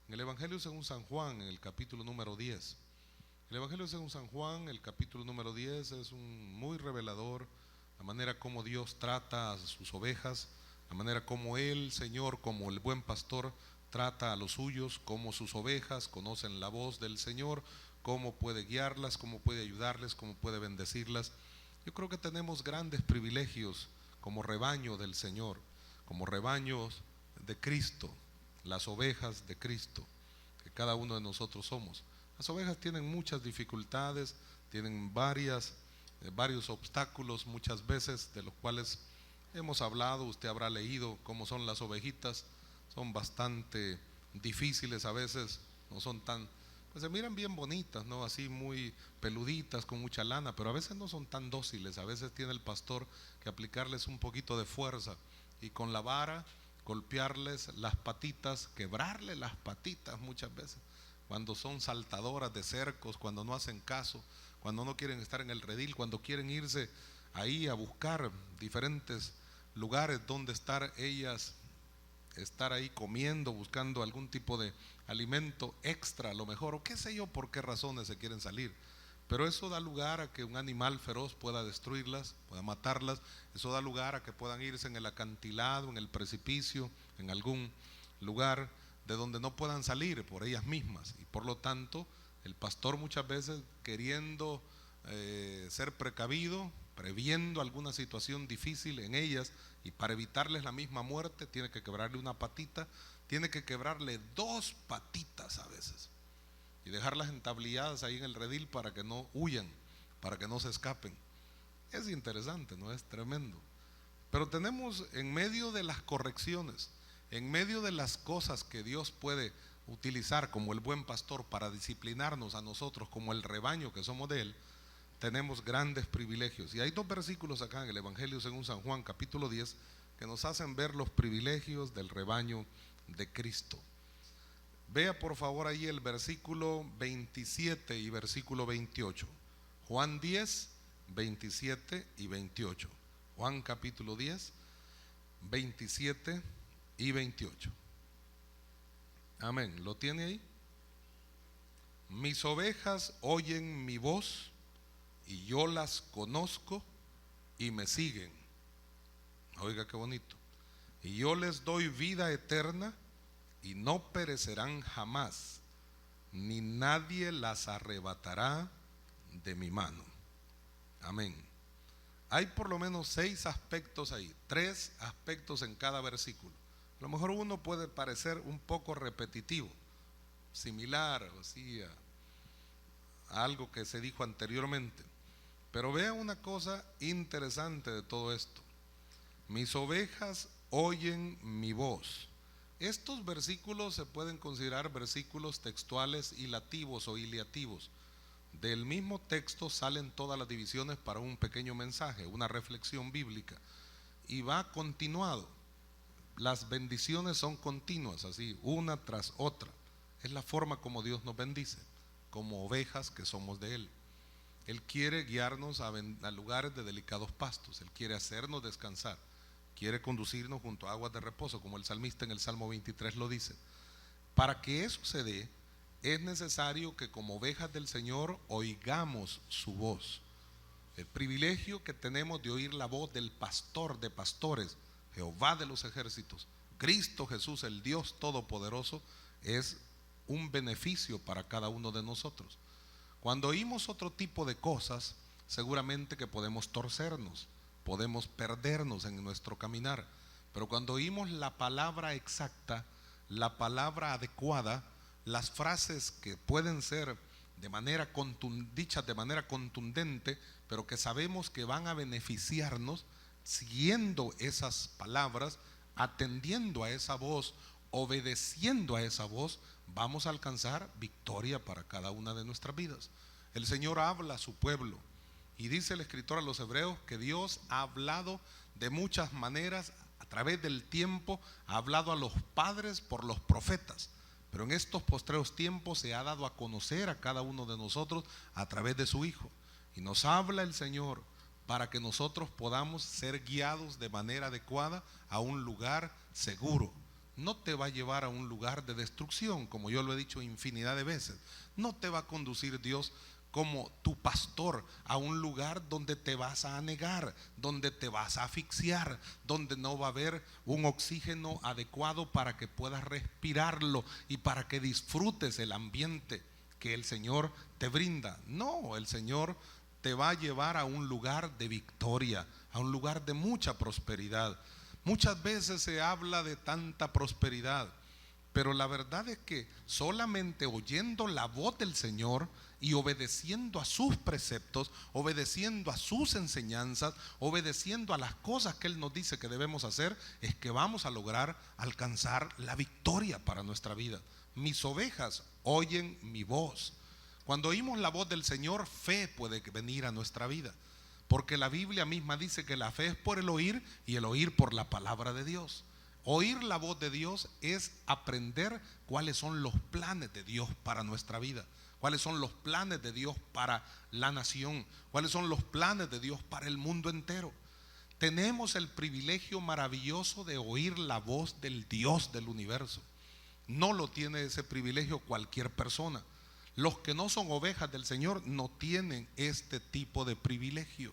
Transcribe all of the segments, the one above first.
En el Evangelio según San Juan, en el capítulo número 10. El Evangelio según San Juan, el capítulo número 10, es muy revelador, la manera como Dios trata a sus ovejas, la manera como Él, Señor, como el buen pastor, trata a los suyos, como sus ovejas conocen la voz del Señor, cómo puede guiarlas, cómo puede ayudarles, cómo puede bendecirlas. Yo creo que tenemos grandes privilegios como rebaño del Señor, como rebaños de Cristo, las ovejas de Cristo, que cada uno de nosotros somos. Las ovejas tienen muchas dificultades, tienen varios obstáculos muchas veces, de los cuales hemos hablado. Usted habrá leído cómo son las ovejitas. Son bastante difíciles a veces, no son tan, pues se miran bien bonitas, ¿no? Así muy peluditas, con mucha lana, pero a veces no son tan dóciles. A veces tiene el pastor que aplicarles un poquito de fuerza y con la vara golpearles las patitas, quebrarle las patitas muchas veces, cuando son saltadoras de cercos, cuando no hacen caso, cuando no quieren estar en el redil, cuando quieren irse ahí a buscar diferentes lugares donde estar ellas, estar ahí comiendo, buscando algún tipo de alimento extra a lo mejor, o qué sé yo por qué razones se quieren salir. Pero eso da lugar a que un animal feroz pueda destruirlas, pueda matarlas. Eso da lugar a que puedan irse en el acantilado, en el precipicio, en algún lugar de donde no puedan salir por ellas mismas. Y por lo tanto, el pastor muchas veces, queriendo ser precavido, previendo alguna situación difícil en ellas, y para evitarles la misma muerte, tiene que quebrarle una patita, tiene que quebrarle dos patitas a veces, y dejarlas entablilladas ahí en el redil para que no huyan, para que no se escapen. Es interesante, ¿no? Es tremendo. Pero tenemos, en medio de las correcciones, en medio de las cosas que Dios puede utilizar como el buen pastor para disciplinarnos a nosotros como el rebaño que somos de Él, tenemos grandes privilegios. Y hay dos versículos acá en el Evangelio según San Juan, capítulo 10, que nos hacen ver los privilegios del rebaño de Cristo. Vea por favor ahí el versículo 27 y versículo 28. Juan 10, 27 y 28. Juan capítulo 10, 27 y 28. Amén. ¿Lo tiene ahí? Mis ovejas oyen mi voz y yo las conozco y me siguen. Oiga qué bonito. Y yo les doy vida eterna y no perecerán jamás, ni nadie las arrebatará de mi mano. Amén. Hay por lo menos 6 aspectos ahí, 3 aspectos en cada versículo. A lo mejor uno puede parecer un poco repetitivo, similar así a algo que se dijo anteriormente, pero vea una cosa interesante de todo esto. Mis ovejas oyen mi voz. Estos versículos se pueden considerar versículos textuales hilativos o iliativos. Del mismo texto salen todas las divisiones para un pequeño mensaje, una reflexión bíblica, y va continuado. Las bendiciones son continuas, así, una tras otra. Es la forma como Dios nos bendice, como ovejas que somos de Él. Él quiere guiarnos a lugares de delicados pastos. Él quiere hacernos descansar, quiere conducirnos junto a aguas de reposo, como el salmista en el Salmo 23 lo dice. Para que eso se dé, es necesario que como ovejas del Señor oigamos su voz. El privilegio que tenemos de oír la voz del pastor de pastores, Jehová de los ejércitos, Cristo Jesús, el Dios Todopoderoso, es un beneficio para cada uno de nosotros. Cuando oímos otro tipo de cosas, seguramente que podemos torcernos, podemos perdernos en nuestro caminar. Pero cuando oímos la palabra exacta, la palabra adecuada, las frases que pueden ser dichas de manera contundente, pero que sabemos que van a beneficiarnos, siguiendo esas palabras, atendiendo a esa voz, obedeciendo a esa voz, vamos a alcanzar victoria para cada una de nuestras vidas. El Señor habla a su pueblo, y dice el escritor a los hebreos que Dios ha hablado de muchas maneras a través del tiempo, ha hablado a los padres por los profetas, pero en estos postreros tiempos se ha dado a conocer a cada uno de nosotros a través de su Hijo. Y nos habla el Señor para que nosotros podamos ser guiados de manera adecuada a un lugar seguro. no te va a llevar a un lugar de destrucción, como yo lo he dicho infinidad de veces. No te va a conducir Dios como tu pastor a un lugar donde te vas a anegar, donde te vas a asfixiar, donde no va a haber un oxígeno adecuado para que puedas respirarlo y para que disfrutes el ambiente que el Señor te brinda. No, el Señor te va a llevar a un lugar de victoria, a un lugar de mucha prosperidad. Muchas veces se habla de tanta prosperidad, pero la verdad es que solamente oyendo la voz del Señor y obedeciendo a sus preceptos, obedeciendo a sus enseñanzas, obedeciendo a las cosas que Él nos dice que debemos hacer, es que vamos a lograr alcanzar la victoria para nuestra vida. Mis ovejas oyen mi voz. Cuando oímos la voz del Señor, fe puede venir a nuestra vida, porque la Biblia misma dice que la fe es por el oír y el oír por la palabra de Dios. Oír la voz de Dios es aprender cuáles son los planes de Dios para nuestra vida, cuáles son los planes de Dios para la nación, cuáles son los planes de Dios para el mundo entero. Tenemos el privilegio maravilloso de oír la voz del Dios del universo. No lo tiene ese privilegio cualquier persona. Los que no son ovejas del Señor no tienen este tipo de privilegio.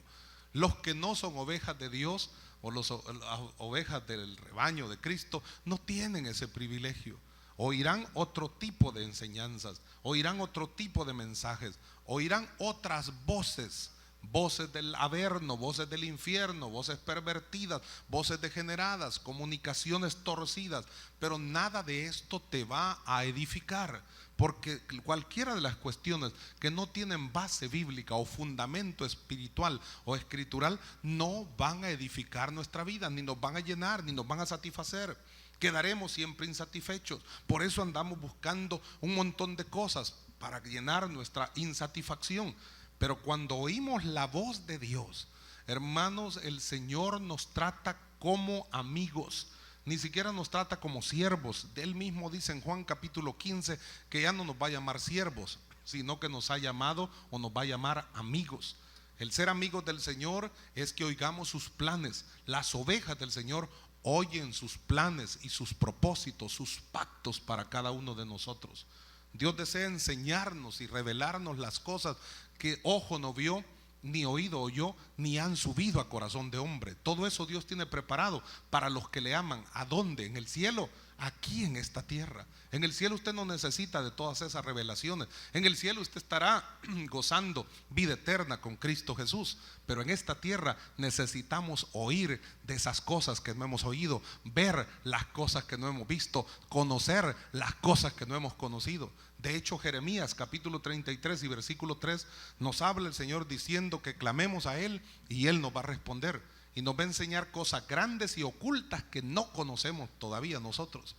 Los que no son ovejas de Dios o las ovejas del rebaño de Cristo no tienen ese privilegio. Oirán otro tipo de enseñanzas, oirán otro tipo de mensajes, oirán otras voces, voces del averno, voces del infierno, voces pervertidas, voces degeneradas, comunicaciones torcidas, pero nada de esto te va a edificar, porque cualquiera de las cuestiones que no tienen base bíblica o fundamento espiritual o escritural no van a edificar nuestra vida, ni nos van a llenar, ni nos van a satisfacer. Quedaremos siempre insatisfechos. Por eso andamos buscando un montón de cosas para llenar nuestra insatisfacción. Pero cuando oímos la voz de Dios, hermanos, el Señor nos trata como amigos. Ni siquiera nos trata como siervos. Él mismo dice en Juan capítulo 15 que ya no nos va a llamar siervos, sino que nos ha llamado o nos va a llamar amigos. El ser amigos del Señor es que oigamos sus planes. Las ovejas del Señor oyen sus planes y sus propósitos, sus pactos para cada uno de nosotros. Dios desea enseñarnos y revelarnos las cosas que ojo no vio, ni oído oyó, ni han subido a corazón de hombre. Todo eso Dios tiene preparado para los que le aman. ¿A dónde? ¿En el cielo? Aquí en esta tierra. En el cielo usted no necesita de todas esas revelaciones. En el cielo usted estará gozando vida eterna con Cristo Jesús. Pero en esta tierra necesitamos oír de esas cosas que no hemos oído, ver las cosas que no hemos visto, conocer las cosas que no hemos conocido. De hecho, Jeremías capítulo 33 y versículo 3 nos habla el Señor diciendo que clamemos a Él y Él nos va a responder y nos va a enseñar cosas grandes y ocultas que no conocemos todavía nosotros.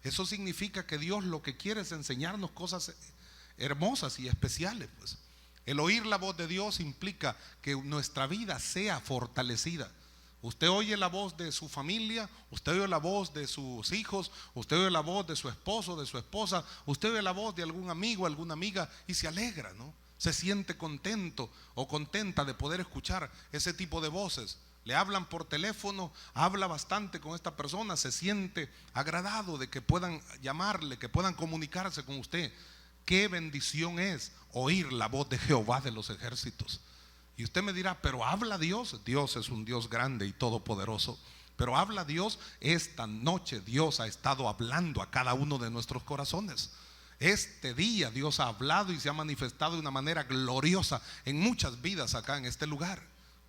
Eso significa que Dios lo que quiere es enseñarnos cosas hermosas y especiales, pues. El oír la voz de Dios implica que nuestra vida sea fortalecida. Usted oye la voz de su familia, usted oye la voz de sus hijos, usted oye la voz de su esposo, de su esposa, usted oye la voz de algún amigo, alguna amiga y se alegra, ¿no? Se siente contento o contenta de poder escuchar ese tipo de voces. Le hablan por teléfono, habla bastante con esta persona, se siente agradado de que puedan llamarle, que puedan comunicarse con usted. Qué bendición es oír la voz de Jehová de los ejércitos. Y usted me dirá, pero habla Dios. Dios es un Dios grande y todopoderoso. Pero habla Dios. Esta noche Dios ha estado hablando a cada uno de nuestros corazones. Este día Dios ha hablado y se ha manifestado de una manera gloriosa en muchas vidas acá en este lugar.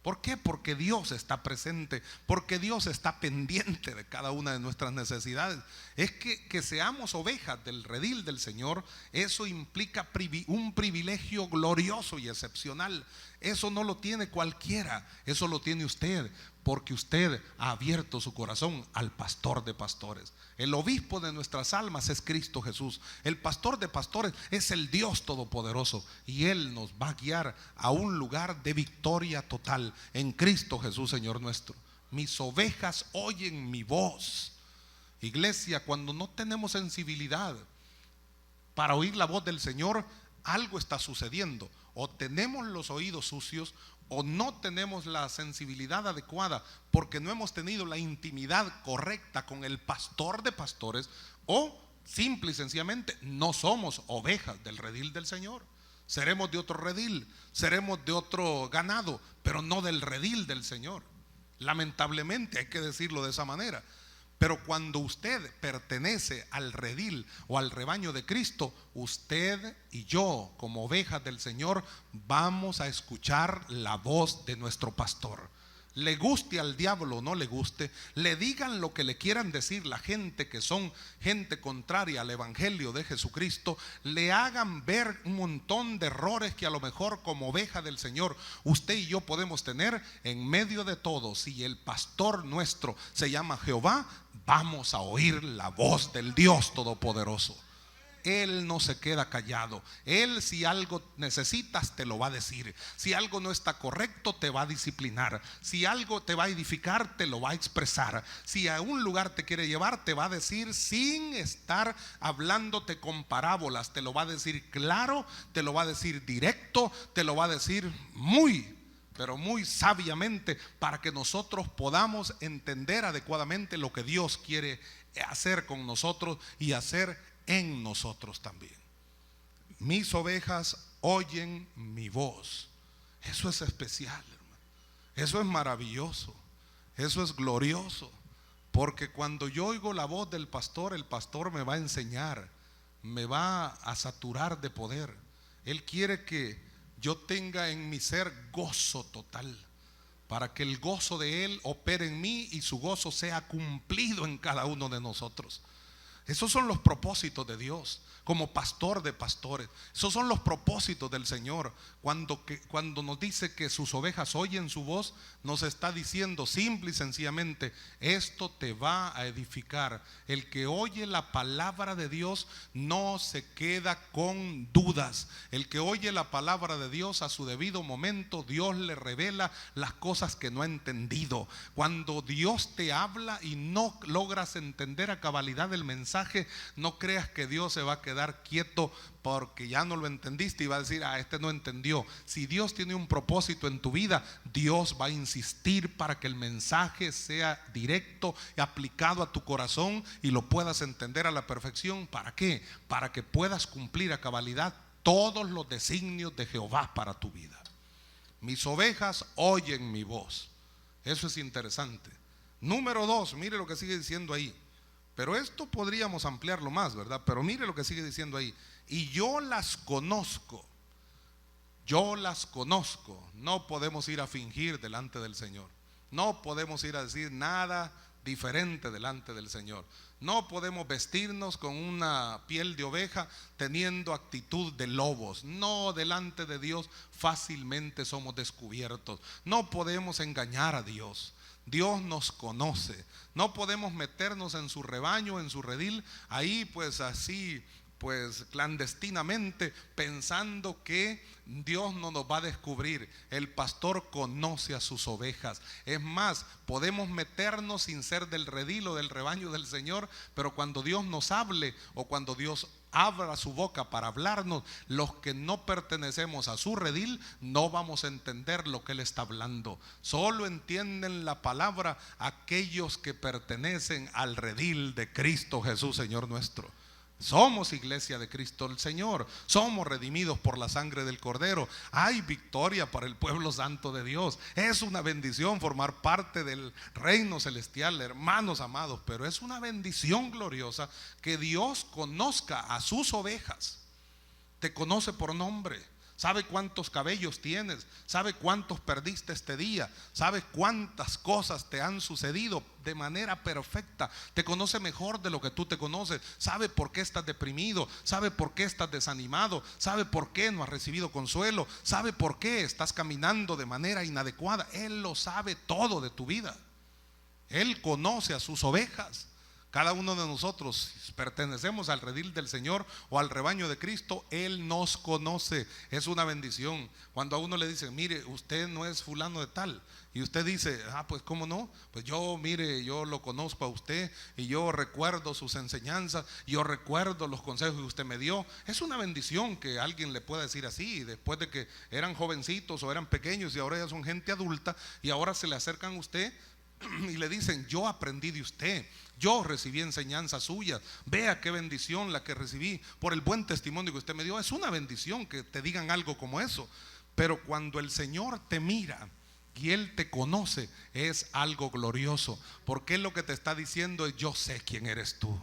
¿Por qué? Porque Dios está presente, porque Dios está pendiente de cada una de nuestras necesidades. Es que seamos ovejas del redil del Señor, eso implica un privilegio glorioso y excepcional. Eso no lo tiene cualquiera, eso lo tiene usted, porque usted ha abierto su corazón al pastor de pastores. El obispo de nuestras almas es Cristo Jesús. El pastor de pastores es el Dios todopoderoso y Él nos va a guiar a un lugar de victoria total en Cristo Jesús, Señor nuestro. Mis ovejas oyen mi voz. Iglesia, cuando no tenemos sensibilidad para oír la voz del Señor, algo está sucediendo. o tenemos los oídos sucios o no tenemos la sensibilidad adecuada porque no hemos tenido la intimidad correcta con el pastor de pastores, o simple y sencillamente no somos ovejas del redil del Señor. Seremos de otro redil, seremos de otro ganado, pero no del redil del Señor. Lamentablemente hay que decirlo de esa manera. Pero cuando usted pertenece al redil o al rebaño de Cristo, usted y yo, como ovejas del Señor, vamos a escuchar la voz de nuestro pastor. Le guste al diablo o no le guste, le digan lo que le quieran decir la gente que son gente contraria al evangelio de Jesucristo, le hagan ver un montón de errores que a lo mejor como oveja del Señor usted y yo podemos tener. En medio de todo, si el pastor nuestro se llama Jehová, vamos a oír la voz del Dios Todopoderoso. Él no se queda callado. Él, si algo necesitas, te lo va a decir. Si algo no está correcto, te va a disciplinar. Si algo te va a edificar, te lo va a expresar. Si a un lugar te quiere llevar, te va a decir sin estar hablándote con parábolas. Te lo va a decir claro, te lo va a decir directo, te lo va a decir pero muy sabiamente, para que nosotros podamos entender adecuadamente lo que Dios quiere hacer con nosotros y hacer en nosotros también. Mis ovejas oyen mi voz. Eso es especial, hermano. Eso es maravilloso. Eso es glorioso. Porque cuando yo oigo la voz del pastor, el pastor me va a enseñar, me va a saturar de poder. Él quiere que yo tenga en mi ser gozo total, para que el gozo de Él opere en mí y su gozo sea cumplido en cada uno de nosotros. Esos son los propósitos de Dios como pastor de pastores. Esos son los propósitos del Señor. Cuando nos dice que sus ovejas oyen su voz, nos está diciendo simple y sencillamente: esto te va a edificar. El que oye la palabra de Dios no se queda con dudas. El que oye la palabra de Dios, a su debido momento Dios le revela las cosas que no ha entendido. Cuando Dios te habla y no logras entender a cabalidad el mensaje, no creas que Dios se va a quedar quieto porque ya no lo entendiste y va a decir: este no entendió. Si Dios tiene un propósito en tu vida, Dios va a insistir para que el mensaje sea directo y aplicado a tu corazón y lo puedas entender a la perfección. ¿Para qué? Para que puedas cumplir a cabalidad todos los designios de Jehová para tu vida. Mis ovejas oyen mi voz. Eso es interesante. Número 2, mire lo que sigue diciendo ahí. Pero esto podríamos ampliarlo más, ¿verdad? Pero mire lo que sigue diciendo ahí: y yo las conozco. Yo las conozco. No podemos ir a fingir delante del Señor. No podemos ir a decir nada diferente delante del Señor. No podemos vestirnos con una piel de oveja teniendo actitud de lobos. No, delante de Dios fácilmente somos descubiertos. No podemos engañar a Dios. Dios nos conoce. No podemos meternos en su rebaño, en su redil, ahí pues así, pues clandestinamente, pensando que Dios no nos va a descubrir. El pastor conoce a sus ovejas. Es más, podemos meternos sin ser del redil o del rebaño del Señor, pero cuando Dios nos hable o cuando Dios abra su boca para hablarnos, los que no pertenecemos a su redil no vamos a entender lo que Él está hablando. Solo entienden la palabra aquellos que pertenecen al redil de Cristo Jesús, Señor nuestro. Somos iglesia de Cristo el Señor. Somos redimidos por la sangre del Cordero. Hay victoria para el pueblo santo de Dios. Es una bendición formar parte del reino celestial, hermanos amados. Pero es una bendición gloriosa que Dios conozca a sus ovejas. Te conoce por nombre. Sabe cuántos cabellos tienes, sabe cuántos perdiste este día, sabe cuántas cosas te han sucedido de manera perfecta. Te conoce mejor de lo que tú te conoces. Sabe por qué estás deprimido, sabe por qué estás desanimado, sabe por qué no has recibido consuelo, sabe por qué estás caminando de manera inadecuada. Él lo sabe todo de tu vida. Él conoce a sus ovejas. Cada uno de nosotros pertenecemos al redil del Señor o al rebaño de Cristo. Él nos conoce. Es una bendición. Cuando a uno le dicen, mire, usted no es fulano de tal, y usted dice, pues cómo no, pues yo, mire, yo lo conozco a usted y yo recuerdo sus enseñanzas, yo recuerdo los consejos que usted me dio. Es una bendición que alguien le pueda decir así, después de que eran jovencitos o eran pequeños y ahora ya son gente adulta, y ahora se le acercan a usted y le dicen, yo aprendí de usted, yo recibí enseñanza suya, vea qué bendición la que recibí por el buen testimonio que usted me dio. Es una bendición que te digan algo como eso. Pero cuando el Señor te mira y Él te conoce, es algo glorioso, porque Él lo que te está diciendo es, yo sé quién eres tú,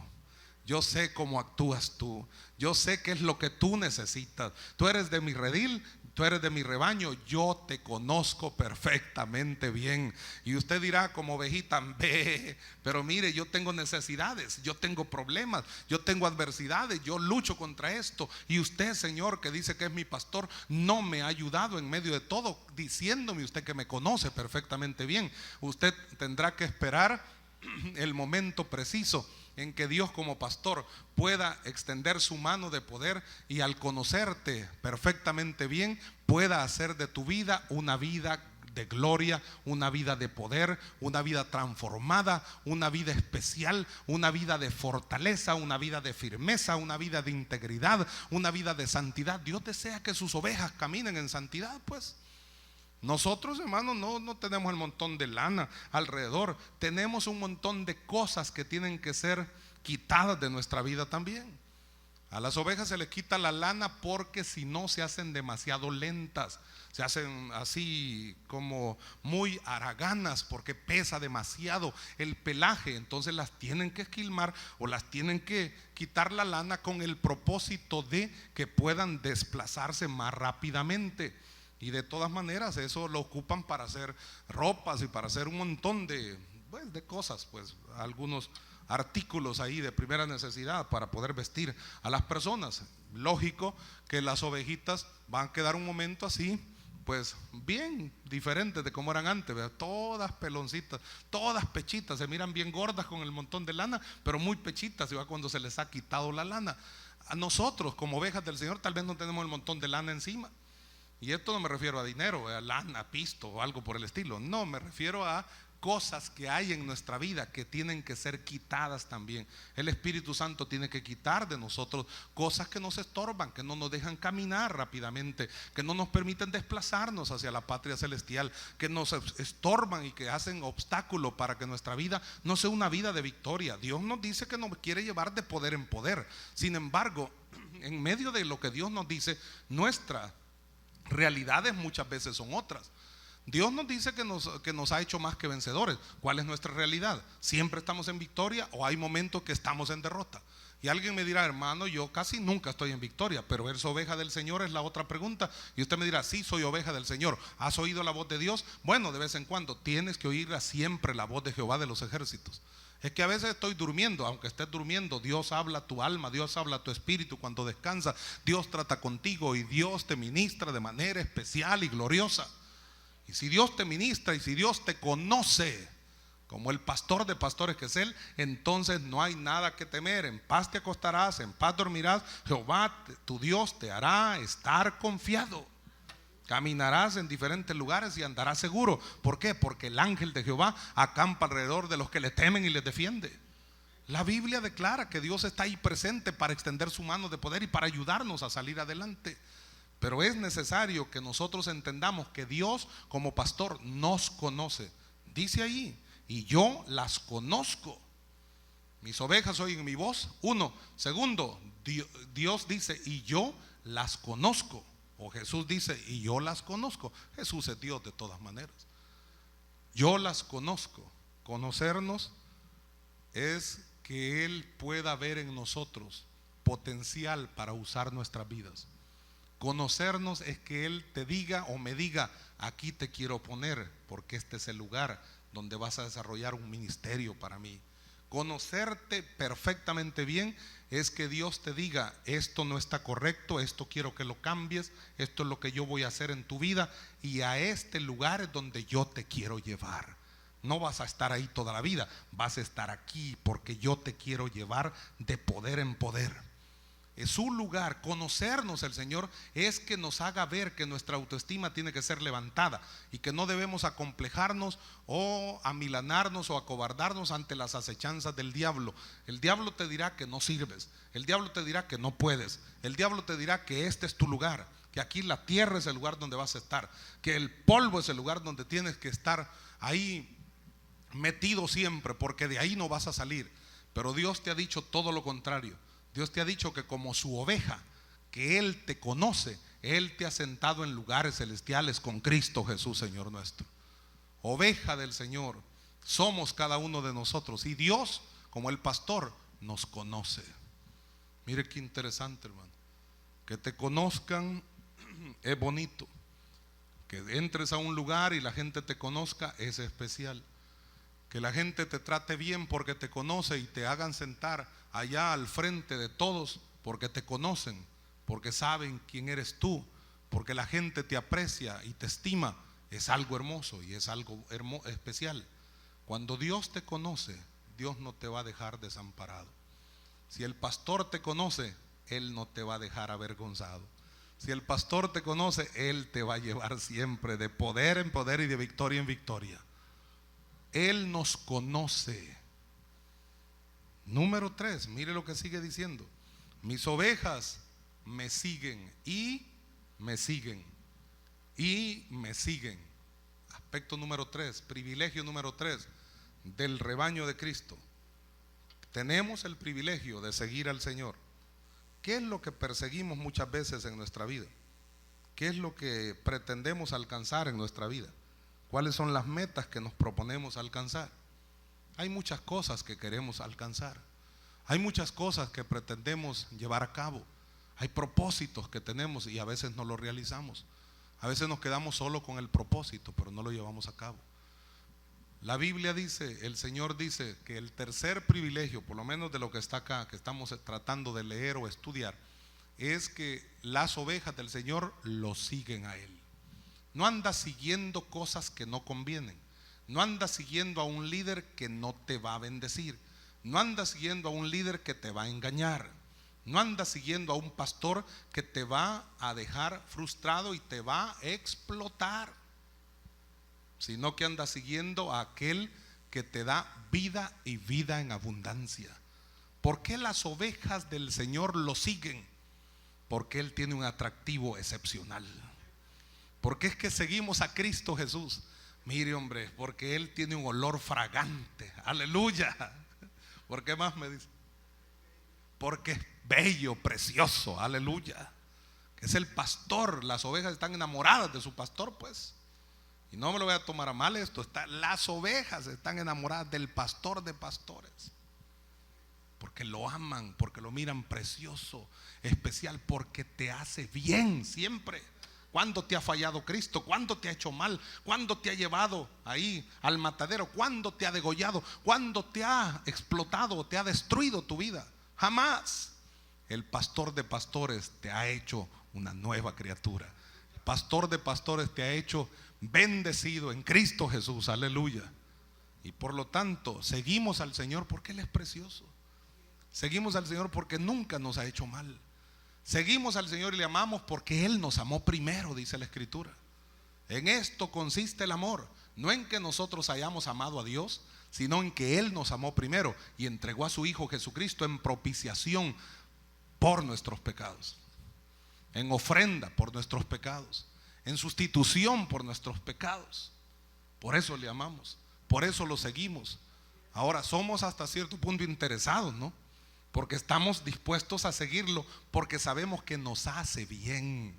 yo sé cómo actúas tú, yo sé qué es lo que tú necesitas. Tú eres de mi redil, tú eres de mi rebaño, yo te conozco perfectamente bien. Y usted dirá como ovejita, ve, pero mire, yo tengo necesidades, yo tengo problemas, yo tengo adversidades, yo lucho contra esto. Y usted, Señor, que dice que es mi pastor, no me ha ayudado en medio de todo, diciéndome usted que me conoce perfectamente bien. Usted tendrá que esperar el momento preciso en que Dios como pastor pueda extender su mano de poder y al conocerte perfectamente bien pueda hacer de tu vida una vida de gloria, una vida de poder, una vida transformada, una vida especial, una vida de fortaleza, una vida de firmeza, una vida de integridad, una vida de santidad. Dios desea que sus ovejas caminen en santidad, pues. Nosotros, hermanos, no tenemos el montón de lana alrededor, tenemos un montón de cosas que tienen que ser quitadas de nuestra vida también. A las ovejas se les quita la lana porque si no se hacen demasiado lentas, se hacen así como muy haraganas porque pesa demasiado el pelaje. Entonces las tienen que esquilmar o las tienen que quitar la lana con el propósito de que puedan desplazarse más rápidamente. Y de todas maneras eso lo ocupan para hacer ropas y para hacer un montón de cosas, pues algunos artículos ahí de primera necesidad para poder vestir a las personas. Lógico que las ovejitas van a quedar un momento así, pues bien diferentes de como eran antes, ¿verdad? Todas peloncitas, todas pechitas, se miran bien gordas con el montón de lana, pero muy pechitas, igual cuando se les ha quitado la lana. A nosotros como ovejas del Señor tal vez no tenemos el montón de lana encima. Y esto no me refiero a dinero, a lana, pisto o algo por el estilo. No, me refiero a cosas que hay en nuestra vida que tienen que ser quitadas también. El Espíritu Santo tiene que quitar de nosotros cosas que nos estorban, que no nos dejan caminar rápidamente, que no nos permiten desplazarnos hacia la patria celestial, que nos estorban y que hacen obstáculo para que nuestra vida no sea una vida de victoria. Dios nos dice que nos quiere llevar de poder en poder. Sin embargo, en medio de lo que Dios nos dice, nuestra realidades muchas veces son otras. Dios nos dice que nos ha hecho más que vencedores. ¿Cuál es nuestra realidad? ¿Siempre estamos en victoria o hay momentos que estamos en derrota? Y alguien me dirá, hermano, yo casi nunca estoy en victoria, pero ¿eres oveja del Señor? Es la otra pregunta. Y usted me dirá, sí, soy oveja del Señor. ¿Has oído la voz de Dios? Bueno, de vez en cuando. Tienes que oír siempre la voz de Jehová de los ejércitos. Es que a veces estoy durmiendo, aunque estés durmiendo, Dios habla a tu alma, Dios habla a tu espíritu cuando descansa, Dios trata contigo y Dios te ministra de manera especial y gloriosa. Y si Dios te ministra y si Dios te conoce como el pastor de pastores que es Él, entonces no hay nada que temer. En paz te acostarás, en paz dormirás. Jehová tu Dios te hará estar confiado. Caminarás en diferentes lugares y andarás seguro. ¿Por qué? Porque el ángel de Jehová acampa alrededor de los que le temen y les defiende. La Biblia declara que Dios está ahí presente para extender su mano de poder y para ayudarnos a salir adelante. Pero es necesario que nosotros entendamos que Dios como pastor nos conoce. Dice ahí, y yo las conozco. Mis ovejas oyen mi voz. Uno. Segundo, Dios dice, y yo las conozco. O Jesús dice, y yo las conozco. Jesús es Dios de todas maneras. Yo las conozco. Conocernos es que Él pueda ver en nosotros potencial para usar nuestras vidas. Conocernos es que Él te diga o me diga, aquí te quiero poner, porque este es el lugar donde vas a desarrollar un ministerio para mí. Conocerte perfectamente bien es que Dios te diga, esto no está correcto, esto quiero que lo cambies, esto es lo que yo voy a hacer en tu vida y a este lugar es donde yo te quiero llevar. No vas a estar ahí toda la vida, vas a estar aquí porque yo te quiero llevar de poder en poder. Es su lugar. Conocernos el Señor es que nos haga ver que nuestra autoestima tiene que ser levantada y que no debemos acomplejarnos o amilanarnos o acobardarnos ante las acechanzas del diablo. El diablo te dirá que no sirves, el diablo te dirá que no puedes, el diablo te dirá que este es tu lugar, que aquí la tierra es el lugar donde vas a estar, que el polvo es el lugar donde tienes que estar ahí metido siempre, porque de ahí no vas a salir. Pero Dios te ha dicho todo lo contrario. Dios te ha dicho que como su oveja, que Él te conoce, Él te ha sentado en lugares celestiales con Cristo Jesús, Señor nuestro. Oveja del Señor somos cada uno de nosotros, y Dios, como el pastor, nos conoce. Mire qué interesante, hermano. Que te conozcan es bonito. Que entres a un lugar y la gente te conozca es especial. Que la gente te trate bien porque te conoce y te hagan sentar allá al frente de todos porque te conocen, porque saben quién eres tú, porque la gente te aprecia y te estima, es algo hermoso y es algo especial. Cuando Dios te conoce, Dios no te va a dejar desamparado. Si el pastor te conoce, Él no te va a dejar avergonzado. Si el pastor te conoce, Él te va a llevar siempre de poder en poder y de victoria en victoria. Él nos conoce. Número 3, mire lo que sigue diciendo: mis ovejas me siguen y me siguen y me siguen. Aspecto número 3, privilegio número 3 del rebaño de Cristo. Tenemos el privilegio de seguir al Señor. ¿Qué es lo que perseguimos muchas veces en nuestra vida? ¿Qué es lo que pretendemos alcanzar en nuestra vida? ¿Cuáles son las metas que nos proponemos alcanzar? Hay muchas cosas que queremos alcanzar. Hay muchas cosas que pretendemos llevar a cabo. Hay propósitos que tenemos y a veces no los realizamos. A veces nos quedamos solo con el propósito, pero no lo llevamos a cabo. La Biblia dice, el Señor dice que el tercer privilegio, por lo menos de lo que está acá, que estamos tratando de leer o estudiar, es que las ovejas del Señor lo siguen a Él. No anda siguiendo cosas que no convienen. No anda siguiendo a un líder que no te va a bendecir. No anda siguiendo a un líder que te va a engañar. No anda siguiendo a un pastor que te va a dejar frustrado y te va a explotar. Sino que anda siguiendo a aquel que te da vida y vida en abundancia. ¿Por qué las ovejas del Señor lo siguen? Porque Él tiene un atractivo excepcional. ¿Por qué es que seguimos a Cristo Jesús? Mire, hombre, porque Él tiene un olor fragante. Aleluya. ¿Por qué más me dice? Porque es bello, precioso. Aleluya. Que es el pastor. Las ovejas están enamoradas de su pastor, pues. Y no me lo voy a tomar a mal esto. Las ovejas están enamoradas del pastor de pastores. Porque lo aman, porque lo miran precioso, especial, porque te hace bien siempre. ¿Cuándo te ha fallado Cristo? ¿Cuándo te ha hecho mal? ¿Cuándo te ha llevado ahí al matadero? ¿Cuándo te ha degollado? ¿Cuándo te ha explotado? ¿Te ha destruido tu vida? Jamás. El pastor de pastores te ha hecho una nueva criatura. El pastor de pastores te ha hecho bendecido en Cristo Jesús. Aleluya. Y por lo tanto seguimos al Señor porque Él es precioso. Seguimos al Señor porque nunca nos ha hecho mal. Seguimos al Señor y le amamos porque Él nos amó primero, dice la Escritura. En esto consiste el amor, no en que nosotros hayamos amado a Dios, sino en que Él nos amó primero y entregó a su Hijo Jesucristo en propiciación por nuestros pecados, en ofrenda por nuestros pecados, en sustitución por nuestros pecados. Por eso le amamos, por eso lo seguimos. Ahora somos hasta cierto punto interesados, ¿no? Porque estamos dispuestos a seguirlo, porque sabemos que nos hace bien.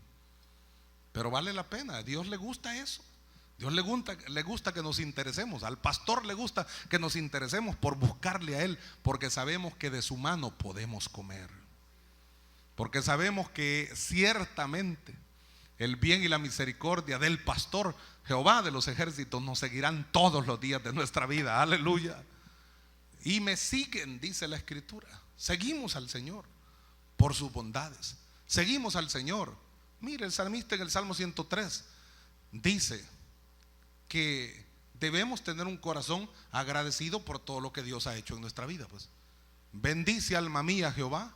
Pero vale la pena, a Dios le gusta eso. Dios le gusta que nos interesemos. Al pastor le gusta que nos interesemos por buscarle a Él, porque sabemos que de su mano podemos comer. Porque sabemos que ciertamente el bien y la misericordia del pastor Jehová de los ejércitos nos seguirán todos los días de nuestra vida. Aleluya. Y me siguen, dice la Escritura. Seguimos al Señor por sus bondades. Seguimos al Señor. Mire, el salmista en el Salmo 103 dice que debemos tener un corazón agradecido por todo lo que Dios ha hecho en nuestra vida. Pues bendice, alma mía, Jehová,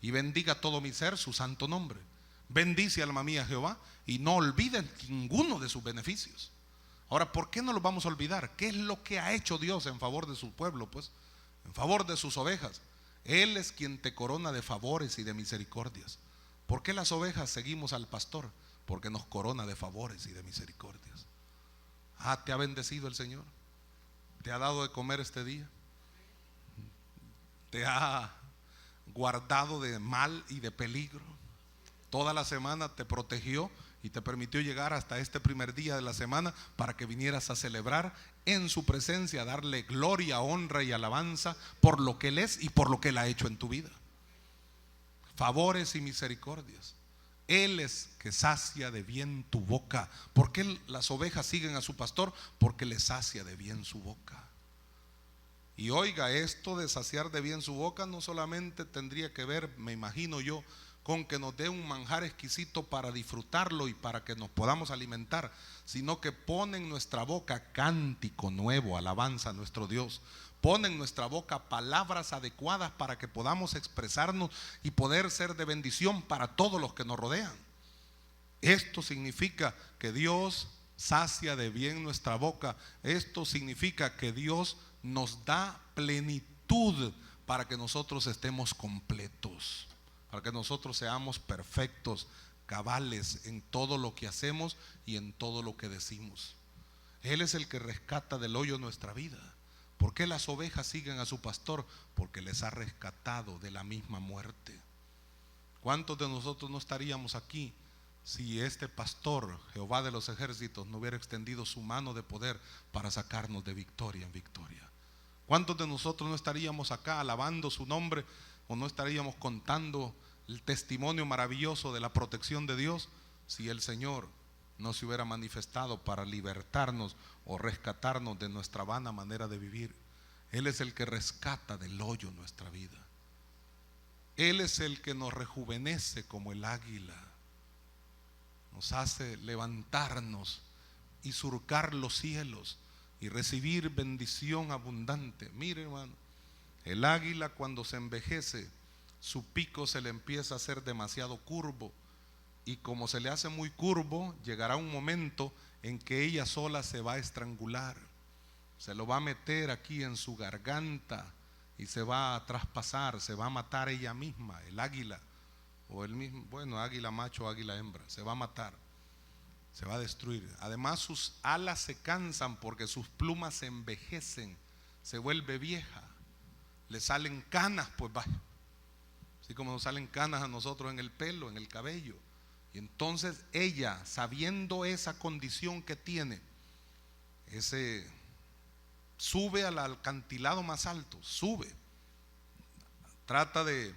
y bendiga todo mi ser su santo nombre. Bendice, alma mía, Jehová, y no olvides ninguno de sus beneficios. Ahora, ¿por qué no los vamos a olvidar? ¿Qué es lo que ha hecho Dios en favor de su pueblo? Pues en favor de sus ovejas. Él es quien te corona de favores y de misericordias. ¿Por qué las ovejas seguimos al pastor? Porque nos corona de favores y de misericordias. ¿Te ha bendecido el Señor? ¿Te ha dado de comer este día? ¿Te ha guardado de mal y de peligro? Toda la semana te protegió y te permitió llegar hasta este primer día de la semana para que vinieras a celebrar en su presencia, a darle gloria, honra y alabanza por lo que Él es y por lo que Él ha hecho en tu vida. Favores y misericordias. Él es que sacia de bien tu boca. ¿Por qué las ovejas siguen a su pastor? Porque le sacia de bien su boca. Y oiga, esto de saciar de bien su boca no solamente tendría que ver, me imagino yo, con que nos dé un manjar exquisito para disfrutarlo y para que nos podamos alimentar, sino que pone en nuestra boca cántico nuevo, alabanza a nuestro Dios. Pone en nuestra boca palabras adecuadas para que podamos expresarnos y poder ser de bendición para todos los que nos rodean. Esto significa que Dios sacia de bien nuestra boca. Esto significa que Dios nos da plenitud para que nosotros estemos completos, para que nosotros seamos perfectos, cabales en todo lo que hacemos y en todo lo que decimos. Él es el que rescata del hoyo nuestra vida. ¿Por qué las ovejas siguen a su pastor? Porque les ha rescatado de la misma muerte. ¿Cuántos de nosotros no estaríamos aquí si este pastor, Jehová de los ejércitos, no hubiera extendido su mano de poder para sacarnos de victoria en victoria? ¿Cuántos de nosotros no estaríamos acá alabando su nombre o no estaríamos contando el testimonio maravilloso de la protección de Dios si el Señor no se hubiera manifestado para libertarnos o rescatarnos de nuestra vana manera de vivir? Él es el que rescata del hoyo nuestra vida. Él es el que nos rejuvenece como el águila, nos hace levantarnos y surcar los cielos y recibir bendición abundante. Mire, hermano, el águila cuando se envejece, su pico se le empieza a hacer demasiado curvo, y como se le hace muy curvo, llegará un momento en que ella sola se va a estrangular, se lo va a meter aquí en su garganta y se va a traspasar, se va a matar ella misma, el águila, o el mismo, bueno, águila macho o águila hembra, se va a matar, se va a destruir. Además, sus alas se cansan porque sus plumas se envejecen, se vuelve vieja, le salen canas, pues vaya, así como nos salen canas a nosotros en el pelo, en el cabello. Y entonces ella, sabiendo esa condición que tiene, sube al acantilado más alto, sube, trata de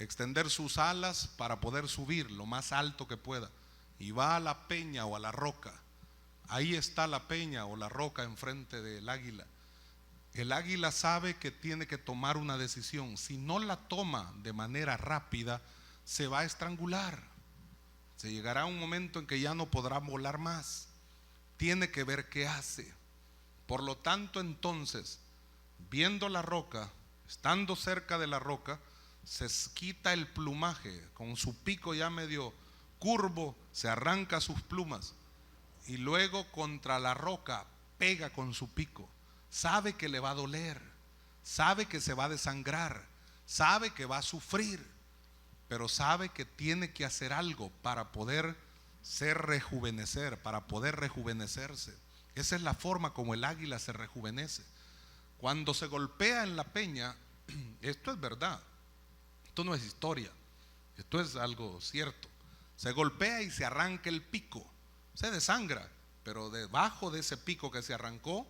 extender sus alas para poder subir lo más alto que pueda, y va a la peña o a la roca. Ahí está la peña o la roca enfrente del águila. El águila sabe que tiene que tomar una decisión. Si no la toma de manera rápida, se va a estrangular. Se llegará un momento en que ya no podrá volar más. Tiene que ver qué hace. Por lo tanto, entonces, viendo la roca, estando cerca de la roca, se quita el plumaje, con su pico ya medio curvo, se arranca sus plumas y luego contra la roca pega con su pico. Sabe que le va a doler, sabe que se va a desangrar, sabe que va a sufrir, pero sabe que tiene que hacer algo para poder para poder rejuvenecerse. Esa es la forma como el águila se rejuvenece. Cuando se golpea en la peña, esto es verdad, esto no es historia, esto es algo cierto. Se golpea y se arranca el pico, se desangra, pero debajo de ese pico que se arrancó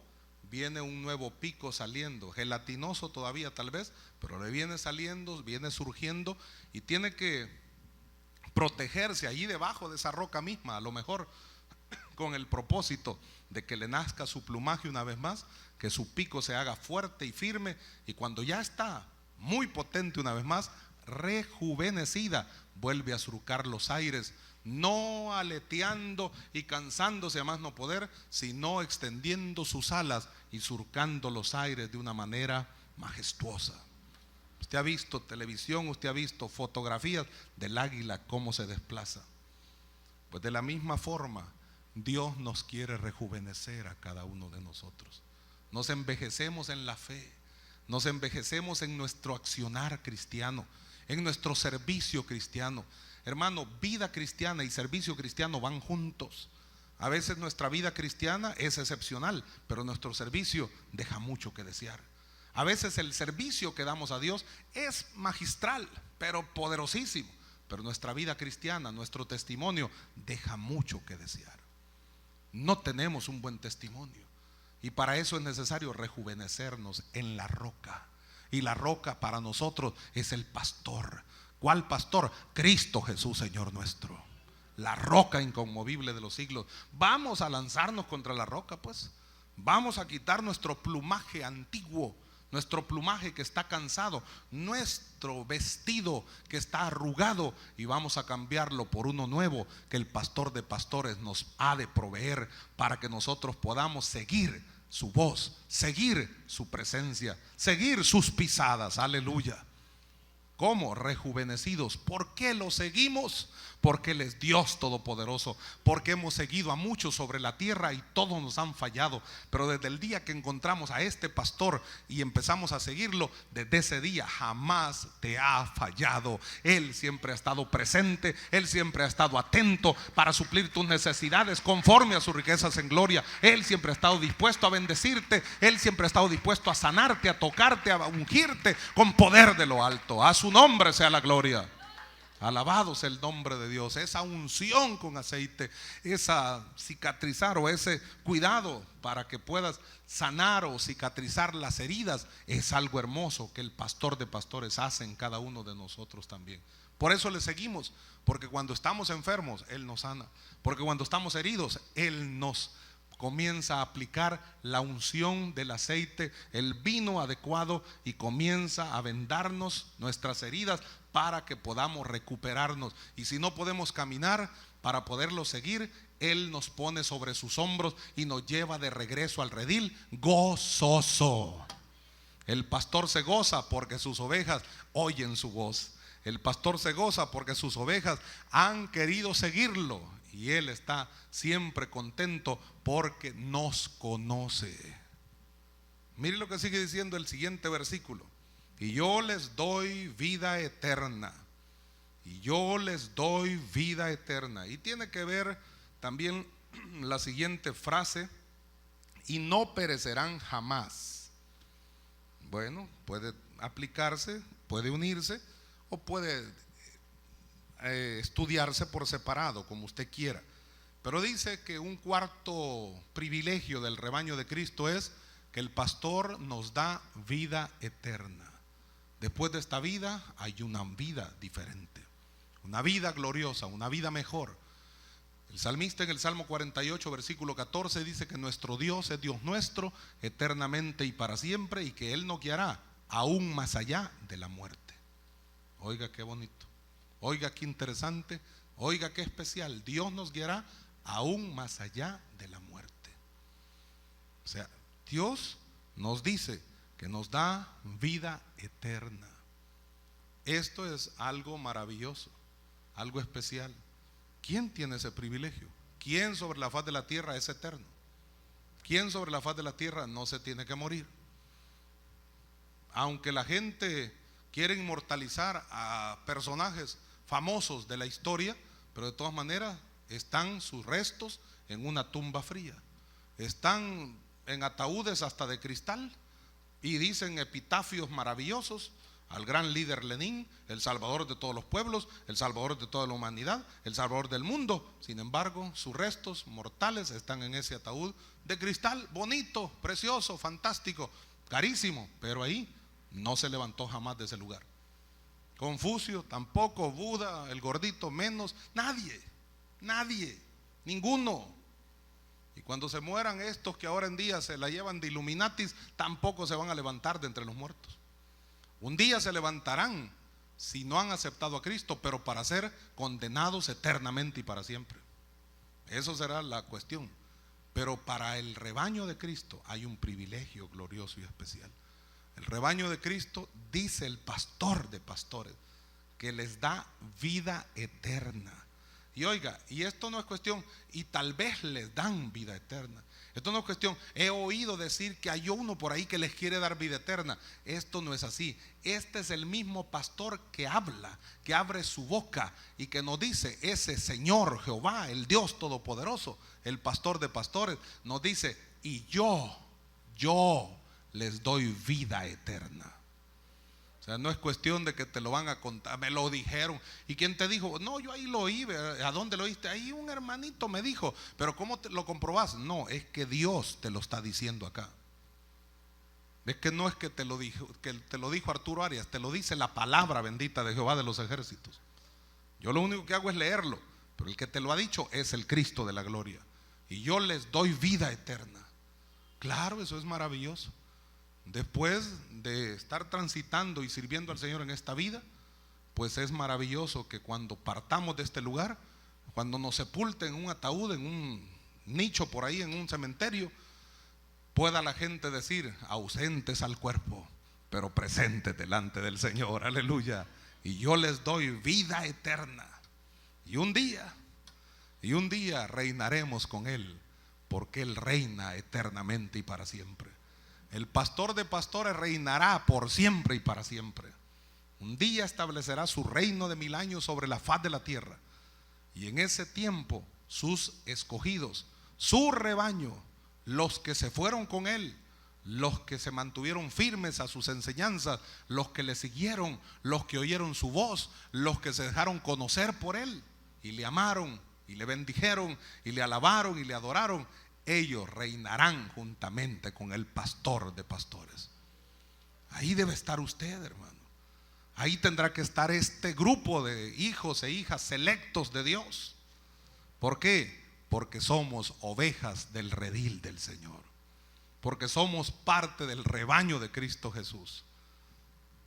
viene un nuevo pico saliendo, gelatinoso todavía tal vez, pero le viene saliendo, viene surgiendo, y tiene que protegerse allí debajo de esa roca misma, a lo mejor con el propósito de que le nazca su plumaje una vez más, que su pico se haga fuerte y firme, y cuando ya está muy potente una vez más, rejuvenecida, vuelve a surcar los aires no aleteando y cansándose a más no poder, sino extendiendo sus alas y surcando los aires de una manera majestuosa. Usted ha visto televisión, usted ha visto fotografías del águila cómo se desplaza. Pues de la misma forma Dios nos quiere rejuvenecer a cada uno de nosotros. Nos envejecemos en la fe, nos envejecemos en nuestro accionar cristiano, en nuestro servicio cristiano. Hermano, vida cristiana y servicio cristiano van juntos. A veces nuestra vida cristiana es excepcional, pero nuestro servicio deja mucho que desear. A veces el servicio que damos a Dios es magistral, pero poderosísimo, pero nuestra vida cristiana, nuestro testimonio deja mucho que desear. No tenemos un buen testimonio, y para eso es necesario rejuvenecernos en la roca. Y la roca para nosotros es el pastor. ¿Cuál pastor? Cristo Jesús, Señor nuestro, la roca inconmovible de los siglos. Vamos a lanzarnos contra la roca, pues. Vamos a quitar nuestro plumaje antiguo, nuestro plumaje que está cansado, nuestro vestido que está arrugado, y vamos a cambiarlo por uno nuevo que el pastor de pastores nos ha de proveer, para que nosotros podamos seguir su voz, seguir su presencia, seguir sus pisadas. Aleluya. ¿Cómo? Rejuvenecidos. ¿Por qué lo seguimos? Porque Él es Dios todopoderoso, porque hemos seguido a muchos sobre la tierra y todos nos han fallado, pero desde el día que encontramos a este pastor y empezamos a seguirlo, desde ese día jamás te ha fallado. Él siempre ha estado presente, Él siempre ha estado atento para suplir tus necesidades conforme a sus riquezas en gloria. Él siempre ha estado dispuesto a bendecirte, Él siempre ha estado dispuesto a sanarte, a tocarte, a ungirte con poder de lo alto. A su nombre sea la gloria. Alabado sea el nombre de Dios. Esa unción con aceite, esa cicatrizar o ese cuidado para que puedas sanar o cicatrizar las heridas, es algo hermoso que el pastor de pastores hace en cada uno de nosotros también. Por eso le seguimos, porque cuando estamos enfermos Él nos sana, porque cuando estamos heridos Él nos comienza a aplicar la unción del aceite, el vino adecuado, y comienza a vendarnos nuestras heridas para que podamos recuperarnos. Y si no podemos caminar, para poderlo seguir, Él nos pone sobre sus hombros y nos lleva de regreso al redil gozoso. El pastor se goza porque sus ovejas oyen su voz. El pastor se goza porque sus ovejas han querido seguirlo, y Él está siempre contento porque nos conoce. Mire lo que sigue diciendo el siguiente versículo: y yo les doy vida eterna. Y yo les doy vida eterna. Y tiene que ver también la siguiente frase: y no perecerán jamás. Bueno, puede aplicarse, puede unirse o puede estudiarse por separado, como usted quiera. Pero dice que un cuarto privilegio del rebaño de Cristo es que el pastor nos da vida eterna. Después de esta vida hay una vida diferente, una vida gloriosa, una vida mejor. El salmista en el Salmo 48 versículo 14 dice que nuestro Dios es Dios nuestro eternamente y para siempre, y que Él nos guiará aún más allá de la muerte. Oiga qué bonito, oiga qué interesante, oiga qué especial. Dios nos guiará aún más allá de la muerte. O sea, Dios nos dice que nos da vida eterna. Esto es algo maravilloso, algo especial. ¿Quién tiene ese privilegio? ¿Quién sobre la faz de la tierra es eterno? ¿Quién sobre la faz de la tierra no se tiene que morir? Aunque la gente quiere inmortalizar a personajes famosos de la historia, pero de todas maneras están sus restos en una tumba fría, están en ataúdes hasta de cristal, y dicen epitafios maravillosos al gran líder Lenin, el salvador de todos los pueblos, el salvador de toda la humanidad, el salvador del mundo. Sin embargo, sus restos mortales están en ese ataúd de cristal, bonito, precioso, fantástico, carísimo, pero ahí no se levantó jamás de ese lugar. Confucio tampoco, Buda, el gordito menos, nadie, ninguno. Y cuando se mueran estos que ahora en día se la llevan de Illuminatis, tampoco se van a levantar de entre los muertos. Un día se levantarán si no han aceptado a Cristo, pero para ser condenados eternamente y para siempre. Eso será la cuestión. Pero para el rebaño de Cristo hay un privilegio glorioso y especial. El rebaño de Cristo, dice el pastor de pastores, que les da vida eterna. Y oiga, y esto no es cuestión, y tal vez les dan vida eterna. Esto no es cuestión, he oído decir que hay uno por ahí que les quiere dar vida eterna. Esto no es así. Este es el mismo pastor que habla, que abre su boca y que nos dice, ese Señor Jehová, el Dios Todopoderoso, el pastor de pastores, nos dice, y yo les doy vida eterna. O sea, no es cuestión de que te lo van a contar, me lo dijeron. ¿Y quién te dijo? No, yo ahí lo oí. ¿A dónde lo oíste? Ahí un hermanito me dijo. Pero ¿cómo lo comprobás? No, es que Dios te lo está diciendo acá. Es que no es que te lo dijo Arturo Arias, te lo dice la palabra bendita de Jehová de los ejércitos. Yo lo único que hago es leerlo, pero el que te lo ha dicho es el Cristo de la gloria. Y yo les doy vida eterna. Claro, eso es maravilloso. Después de estar transitando y sirviendo al Señor en esta vida, pues es maravilloso que cuando partamos de este lugar, cuando nos sepulten en un ataúd, en un nicho por ahí, en un cementerio, pueda la gente decir, ausentes al cuerpo, pero presentes delante del Señor, aleluya. Y yo les doy vida eterna. Y un día reinaremos con Él, porque Él reina eternamente y para siempre. El pastor de pastores reinará por siempre y para siempre. Un día establecerá su reino de 1000 años sobre la faz de la tierra. Y en ese tiempo sus escogidos, su rebaño, los que se fueron con Él, los que se mantuvieron firmes a sus enseñanzas, los que le siguieron, los que oyeron su voz, los que se dejaron conocer por Él y le amaron y le bendijeron y le alabaron y le adoraron, ellos reinarán juntamente con el pastor de pastores. Ahí debe estar usted, hermano. Ahí tendrá que estar este grupo de hijos e hijas selectos de Dios. ¿Por qué? Porque somos ovejas del redil del Señor. Porque somos parte del rebaño de Cristo Jesús.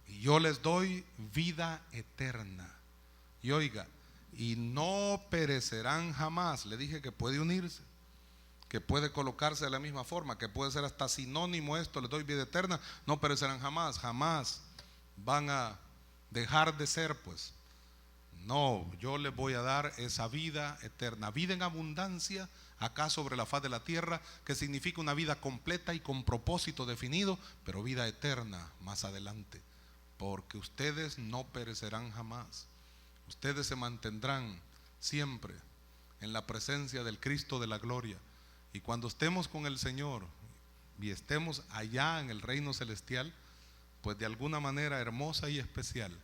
Y yo les doy vida eterna. Y oiga, y no perecerán jamás. Le dije que puede unirse, que puede colocarse de la misma forma, que puede ser hasta sinónimo esto, les doy vida eterna, no perecerán jamás, jamás van a dejar de ser, pues. No, yo les voy a dar esa vida eterna, vida en abundancia acá sobre la faz de la tierra, que significa una vida completa y con propósito definido, pero vida eterna más adelante, porque ustedes no perecerán jamás, ustedes se mantendrán siempre en la presencia del Cristo de la gloria. Y cuando estemos con el Señor y estemos allá en el reino celestial, pues de alguna manera hermosa y especial,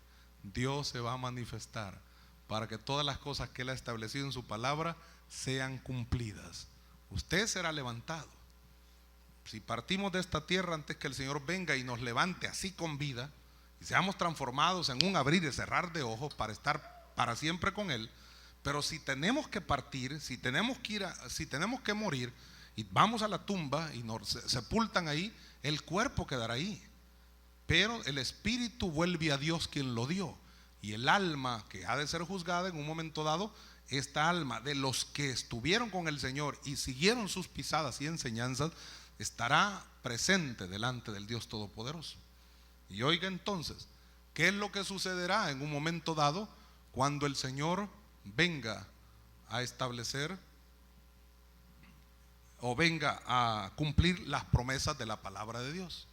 Dios se va a manifestar para que todas las cosas que Él ha establecido en su palabra sean cumplidas. Usted será levantado. Si partimos de esta tierra antes que el Señor venga y nos levante así con vida, y seamos transformados en un abrir y cerrar de ojos para estar para siempre con Él. Pero si tenemos que partir, si tenemos que morir y vamos a la tumba y nos sepultan ahí, el cuerpo quedará ahí, pero el espíritu vuelve a Dios quien lo dio, y el alma que ha de ser juzgada en un momento dado, esta alma de los que estuvieron con el Señor y siguieron sus pisadas y enseñanzas, estará presente delante del Dios Todopoderoso. Y oiga entonces, ¿qué es lo que sucederá en un momento dado cuando el Señor venga a establecer o venga a cumplir las promesas de la palabra de Dios?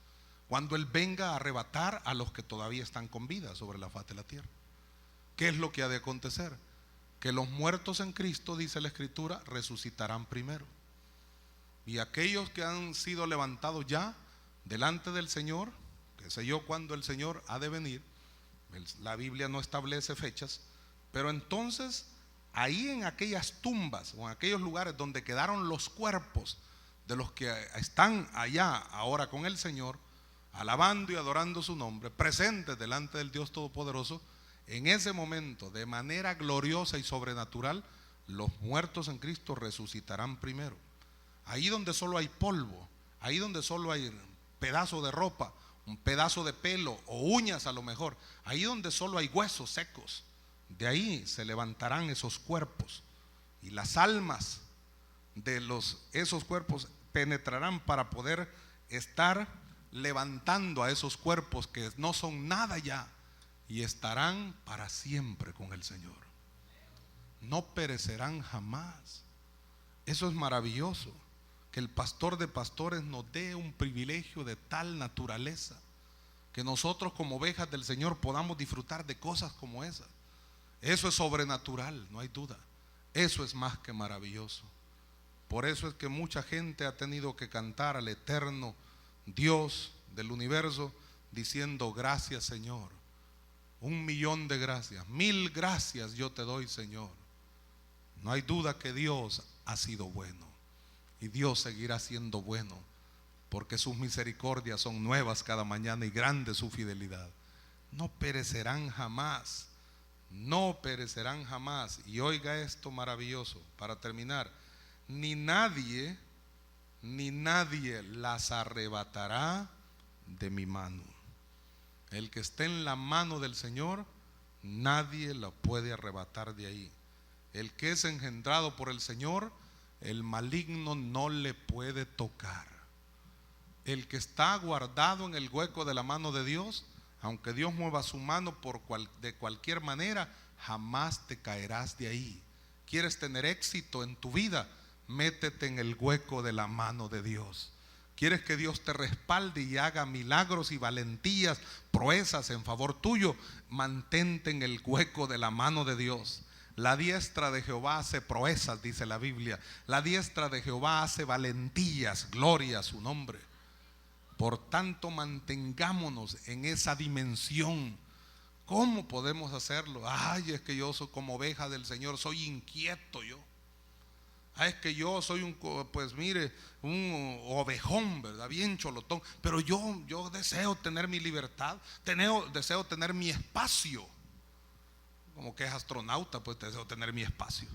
Cuando Él venga a arrebatar a los que todavía están con vida sobre la faz de la tierra. ¿Qué es lo que ha de acontecer? Que los muertos en Cristo, dice la Escritura, resucitarán primero. Y aquellos que han sido levantados ya delante del Señor, que sé yo cuándo el Señor ha de venir, la Biblia no establece fechas, pero entonces ahí en aquellas tumbas o en aquellos lugares donde quedaron los cuerpos de los que están allá ahora con el Señor, alabando y adorando su nombre, presentes delante del Dios Todopoderoso, en ese momento, de manera gloriosa y sobrenatural, los muertos en Cristo resucitarán primero. Ahí donde solo hay polvo, ahí donde solo hay pedazo de ropa un pedazo de pelo o uñas a lo mejor, ahí donde solo hay huesos secos, de ahí se levantarán esos cuerpos, y las almas de esos cuerpos penetrarán para poder estar levantando a esos cuerpos que no son nada ya, y estarán para siempre con el Señor. No perecerán jamás. Eso es maravilloso, que el pastor de pastores nos dé un privilegio de tal naturaleza, que nosotros como ovejas del Señor podamos disfrutar de cosas como esas. Eso es sobrenatural, no hay duda. Eso es más que maravilloso. Por eso es que mucha gente ha tenido que cantar al eterno Dios del universo diciendo: gracias, Señor, 1.000.000 de gracias, 1.000 gracias yo te doy, Señor. No hay duda que Dios ha sido bueno, y Dios seguirá siendo bueno, porque sus misericordias son nuevas cada mañana y grande su fidelidad. No perecerán jamás, no perecerán jamás. Y oiga esto maravilloso para terminar: ni nadie las arrebatará de mi mano. El que esté en la mano del Señor, nadie lo puede arrebatar de ahí. El que es engendrado por el Señor, el maligno no le puede tocar. El que está guardado en el hueco de la mano de Dios, aunque Dios mueva su mano de cualquier manera, jamás te caerás de ahí. ¿Quieres tener éxito en tu vida? Métete en el hueco de la mano de Dios. ¿Quieres que Dios te respalde y haga milagros y valentías, proezas en favor tuyo? Mantente en el hueco de la mano de Dios. La diestra de Jehová hace proezas, dice la Biblia. La diestra de Jehová hace valentías, gloria a su nombre. Por tanto, mantengámonos en esa dimensión. ¿Cómo podemos hacerlo? Ay, es que yo soy como oveja del Señor, soy inquieto yo. Ay, es que yo soy un ovejón, ¿verdad? Bien cholotón. Pero yo deseo tener mi libertad, deseo tener mi espacio. Como que es astronauta, pues deseo tener mi espacio.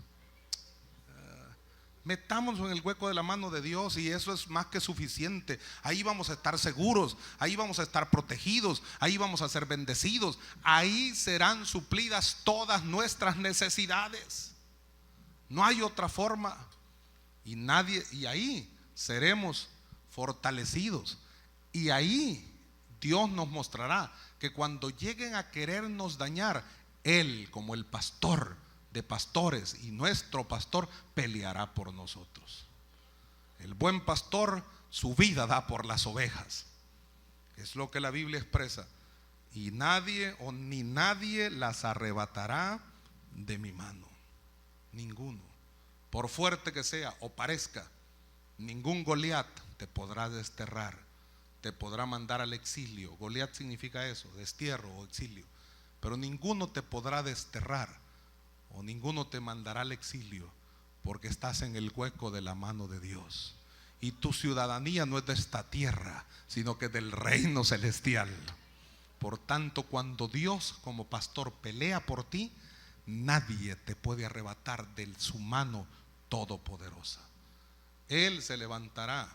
Metámonos en el hueco de la mano de Dios, y eso es más que suficiente. Ahí vamos a estar seguros, ahí vamos a estar protegidos, ahí vamos a ser bendecidos, ahí serán suplidas todas nuestras necesidades. No hay otra forma. Y ahí seremos fortalecidos. Y ahí Dios nos mostrará que cuando lleguen a querernos dañar, Él, como el pastor de pastores y nuestro pastor, peleará por nosotros. El buen pastor su vida da por las ovejas, es lo que la Biblia expresa. Y ni nadie las arrebatará de mi mano. Ninguno, por fuerte que sea o parezca. Ningún Goliat te podrá desterrar, te podrá mandar al exilio. Goliat significa eso, destierro o exilio. Pero ninguno te podrá desterrar, o ninguno te mandará al exilio, porque estás en el hueco de la mano de Dios. Y tu ciudadanía no es de esta tierra, sino que del reino celestial. Por tanto, cuando Dios como pastor pelea por ti, nadie te puede arrebatar de su mano todopoderosa. Él se levantará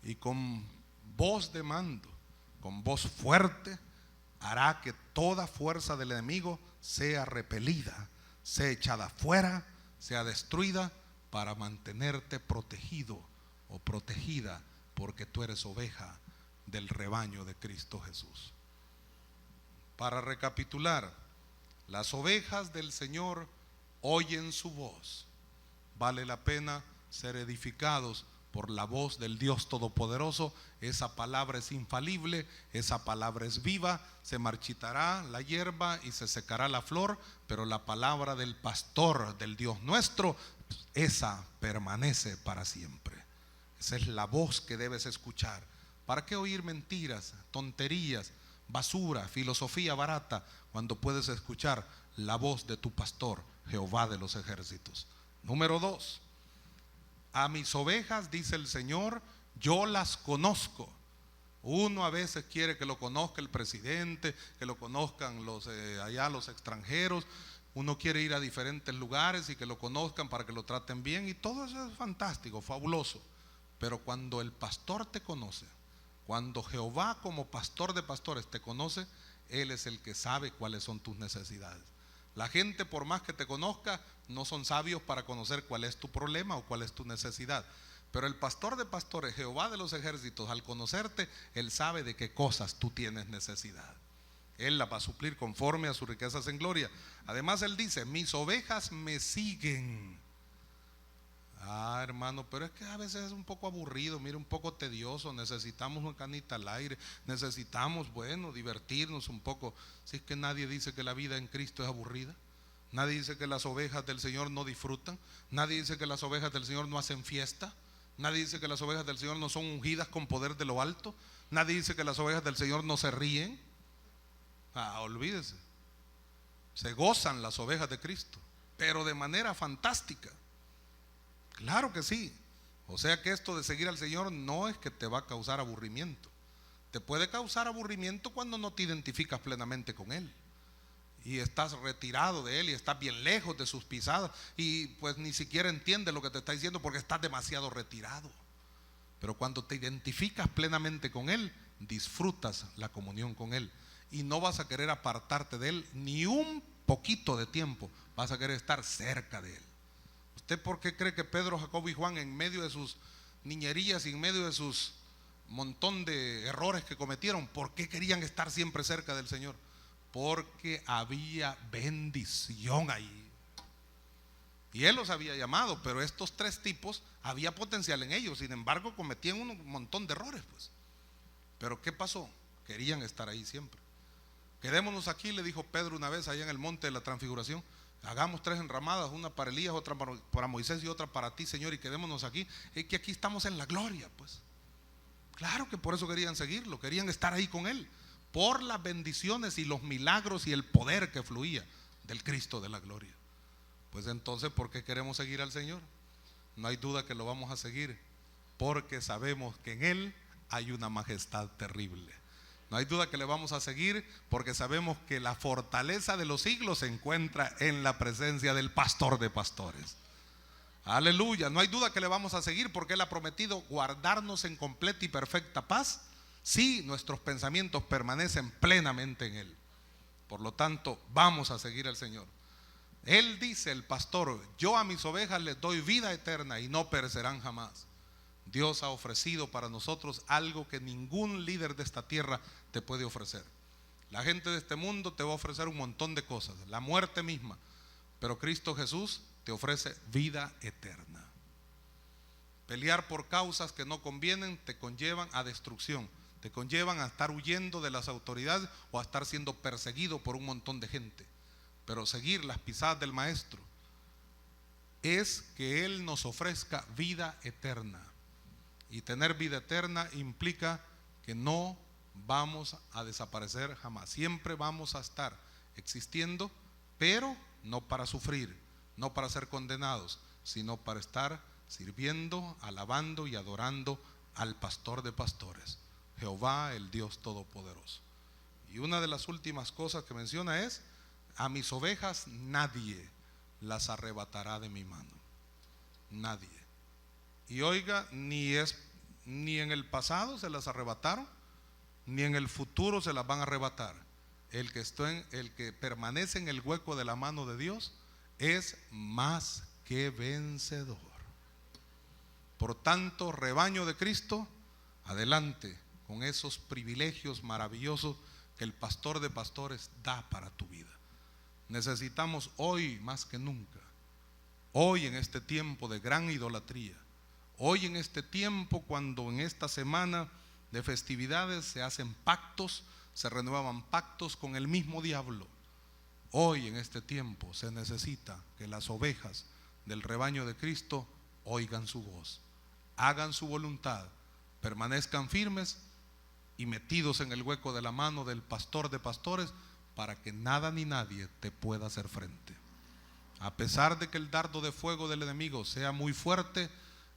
y con voz de mando, con voz fuerte, hará que toda fuerza del enemigo sea repelida, sea echada fuera, sea destruida, para mantenerte protegido o protegida, porque tú eres oveja del rebaño de Cristo Jesús. Para recapitular, las ovejas del Señor oyen su voz. Vale la pena ser edificados por la voz del Dios Todopoderoso. Esa palabra es infalible, esa palabra es viva. Se marchitará la hierba y se secará la flor, pero la palabra del pastor, del Dios nuestro, esa permanece para siempre. Esa es la voz que debes escuchar. ¿Para qué oír mentiras, tonterías, basura, filosofía barata, cuando puedes escuchar la voz de tu pastor, Jehová de los ejércitos? Número 2. A mis ovejas, dice el Señor, yo las conozco. Uno a veces quiere que lo conozca el presidente, que lo conozcan los extranjeros. Uno quiere ir a diferentes lugares y que lo conozcan para que lo traten bien, y todo eso es fantástico, fabuloso. Pero cuando el pastor te conoce, Cuando Jehová como pastor de pastores te conoce, Él es el que sabe cuáles son tus necesidades. La gente, por más que te conozca, no son sabios para conocer cuál es tu problema o cuál es tu necesidad. Pero el pastor de pastores, Jehová de los ejércitos, al conocerte, Él sabe de qué cosas tú tienes necesidad. Él las va a suplir conforme a sus riquezas en gloria. Además Él dice, mis ovejas me siguen. Hermano, pero es que a veces es un poco aburrido, mire, un poco tedioso. Necesitamos una canita al aire, necesitamos, bueno, divertirnos un poco. Si es que nadie dice que la vida en Cristo es aburrida. Nadie dice que las ovejas del Señor no disfrutan. Nadie dice que las ovejas del Señor no hacen fiesta. Nadie dice que las ovejas del Señor no son ungidas con poder de lo alto. Nadie dice que las ovejas del Señor no se ríen. Olvídese. Se gozan las ovejas de Cristo, pero de manera fantástica. Claro que sí. O sea que esto de seguir al Señor no es que te va a causar aburrimiento. Te puede causar aburrimiento cuando no te identificas plenamente con Él y estás retirado de Él y estás bien lejos de sus pisadas y pues ni siquiera entiendes lo que te está diciendo porque estás demasiado retirado. Pero cuando te identificas plenamente con Él, disfrutas la comunión con Él y no vas a querer apartarte de Él ni un poquito de tiempo. Vas a querer estar cerca de Él. ¿Usted por qué cree que Pedro, Jacobo y Juan, en medio de sus niñerías y en medio de sus montón de errores que cometieron, por qué querían estar siempre cerca del Señor? Porque había bendición ahí. Y Él los había llamado, pero estos tres tipos había potencial en ellos. Sin embargo, cometían un montón de errores, pues. Pero ¿qué pasó? Querían estar ahí siempre. Quedémonos aquí, le dijo Pedro una vez allá en el monte de la transfiguración. Hagamos 3 enramadas, una para Elías, otra para Moisés y otra para ti, Señor, y quedémonos aquí. Es que aquí estamos en la gloria, pues. Claro que por eso querían seguirlo, querían estar ahí con Él, por las bendiciones y los milagros y el poder que fluía del Cristo de la gloria. Pues entonces, ¿por qué queremos seguir al Señor? No hay duda que lo vamos a seguir, porque sabemos que en Él hay una majestad terrible. No hay duda que le vamos a seguir porque sabemos que la fortaleza de los siglos se encuentra en la presencia del pastor de pastores. Aleluya. No hay duda que le vamos a seguir porque Él ha prometido guardarnos en completa y perfecta paz si nuestros pensamientos permanecen plenamente en Él. Por lo tanto, vamos a seguir al Señor. Él dice, el pastor, yo a mis ovejas les doy vida eterna y no perecerán jamás. Dios ha ofrecido para nosotros algo que ningún líder de esta tierra te puede ofrecer. La gente de este mundo te va a ofrecer un montón de cosas, la muerte misma, pero Cristo Jesús te ofrece vida eterna. Pelear por causas que no convienen te conllevan a destrucción, te conllevan a estar huyendo de las autoridades o a estar siendo perseguido por un montón de gente. Pero seguir las pisadas del Maestro es que Él nos ofrezca vida eterna. Y tener vida eterna implica que no vamos a desaparecer jamás. Siempre vamos a estar existiendo, pero no para sufrir, no para ser condenados, sino para estar sirviendo, alabando y adorando al pastor de pastores, Jehová el Dios Todopoderoso. Y una de las últimas cosas que menciona es: a mis ovejas nadie las arrebatará de mi mano. Nadie. Y oiga, ni en el pasado se las arrebataron, ni en el futuro se las van a arrebatar. El que permanece en el hueco de la mano de Dios es más que vencedor. Por tanto, rebaño de Cristo, adelante con esos privilegios maravillosos que el pastor de pastores da para tu vida. Necesitamos hoy más que nunca, hoy en este tiempo de gran idolatría, hoy en este tiempo cuando en esta semana de festividades se hacen pactos, se renuevan pactos con el mismo diablo. Hoy en este tiempo se necesita que las ovejas del rebaño de Cristo oigan su voz, hagan su voluntad, permanezcan firmes y metidos en el hueco de la mano del pastor de pastores, para que nada ni nadie te pueda hacer frente. A pesar de que el dardo de fuego del enemigo sea muy fuerte,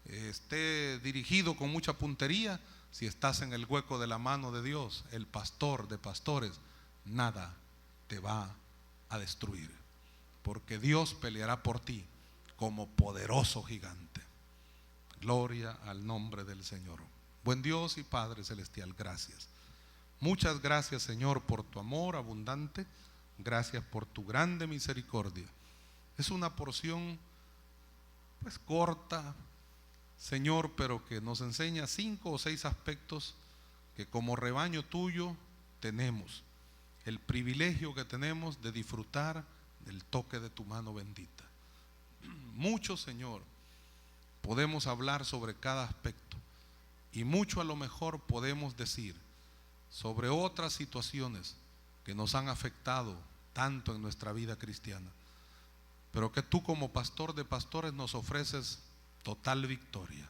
esté dirigido con mucha puntería, si estás en el hueco de la mano de Dios, el pastor de pastores, nada te va a destruir, porque Dios peleará por ti como poderoso gigante. Gloria al nombre del Señor. Buen Dios y Padre celestial, gracias. Muchas gracias, Señor, por tu amor abundante. Gracias por tu grande misericordia. Es una porción pues corta, Señor, pero que nos enseña 5 o 6 aspectos que como rebaño tuyo tenemos el privilegio que tenemos de disfrutar del toque de tu mano bendita. Mucho, Señor, podemos hablar sobre cada aspecto y mucho a lo mejor podemos decir sobre otras situaciones que nos han afectado tanto en nuestra vida cristiana, pero que tú como pastor de pastores nos ofreces total victoria.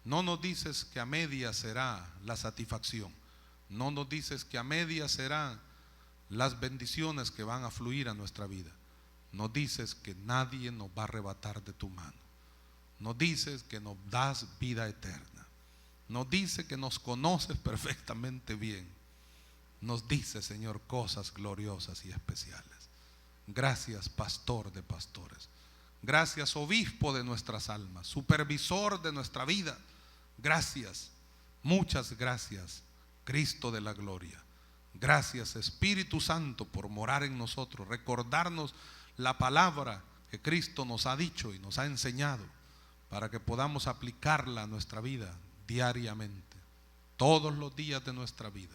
No nos dices que a media será la satisfacción, no nos dices que a media serán las bendiciones que van a fluir a nuestra vida. Nos dices que nadie nos va a arrebatar de tu mano. Nos dices que nos das vida eterna. Nos dice que nos conoces perfectamente bien. Nos dice, Señor, cosas gloriosas y especiales. Gracias, pastor de pastores. Gracias, obispo de nuestras almas, supervisor de nuestra vida. Gracias, muchas gracias, Cristo de la gloria. Gracias, Espíritu Santo, por morar en nosotros, recordarnos la palabra que Cristo nos ha dicho y nos ha enseñado para que podamos aplicarla a nuestra vida diariamente, todos los días de nuestra vida.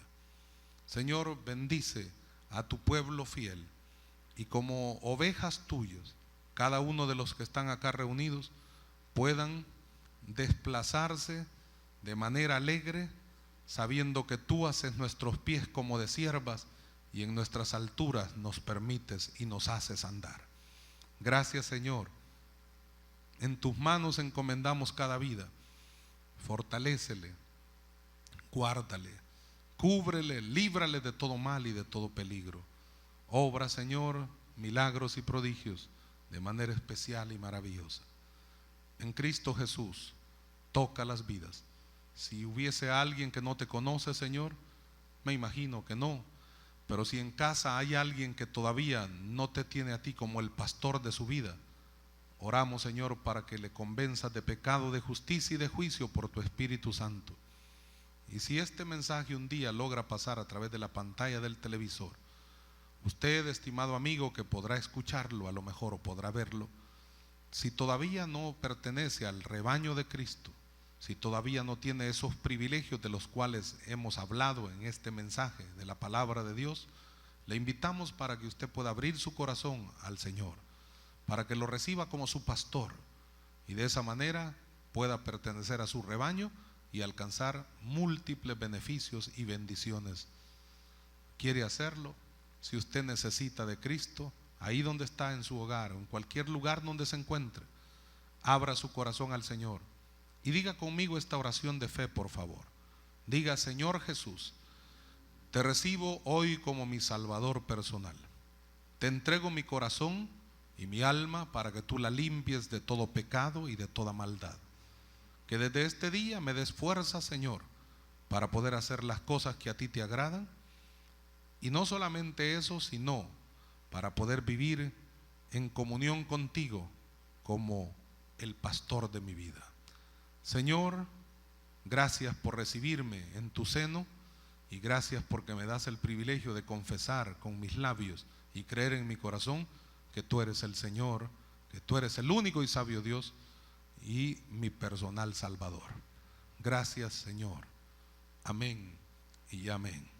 Señor, bendice a tu pueblo fiel y como ovejas tuyas, cada uno de los que están acá reunidos puedan desplazarse de manera alegre, sabiendo que tú haces nuestros pies como de siervas y en nuestras alturas nos permites y nos haces andar. Gracias, Señor. En tus manos encomendamos cada vida. Fortalécele, guárdale, cúbrele, líbrale de todo mal y de todo peligro. Obra, Señor, milagros y prodigios de manera especial y maravillosa. En Cristo Jesús, toca las vidas. Si hubiese alguien que no te conoce, Señor, me imagino que no, pero si en casa hay alguien que todavía no te tiene a ti como el pastor de su vida, oramos, Señor, para que le convenzas de pecado, de justicia y de juicio por tu Espíritu Santo. Y si este mensaje un día logra pasar a través de la pantalla del televisor, usted, estimado amigo, que podrá escucharlo a lo mejor o podrá verlo, si todavía no pertenece al rebaño de Cristo, si todavía no tiene esos privilegios de los cuales hemos hablado en este mensaje de la palabra de Dios, le invitamos para que usted pueda abrir su corazón al Señor, para que lo reciba como su pastor y de esa manera pueda pertenecer a su rebaño y alcanzar múltiples beneficios y bendiciones. ¿Quiere hacerlo? Si usted necesita de Cristo, ahí donde está en su hogar, o en cualquier lugar donde se encuentre, abra su corazón al Señor y diga conmigo esta oración de fe, por favor. Diga: Señor Jesús, te recibo hoy como mi Salvador personal. Te entrego mi corazón y mi alma para que tú la limpies de todo pecado y de toda maldad. Que desde este día me des fuerza, Señor, para poder hacer las cosas que a ti te agradan. Y no solamente eso, sino para poder vivir en comunión contigo como el pastor de mi vida. Señor, gracias por recibirme en tu seno y gracias porque me das el privilegio de confesar con mis labios y creer en mi corazón que tú eres el Señor, que tú eres el único y sabio Dios y mi personal Salvador. Gracias, Señor. Amén y amén.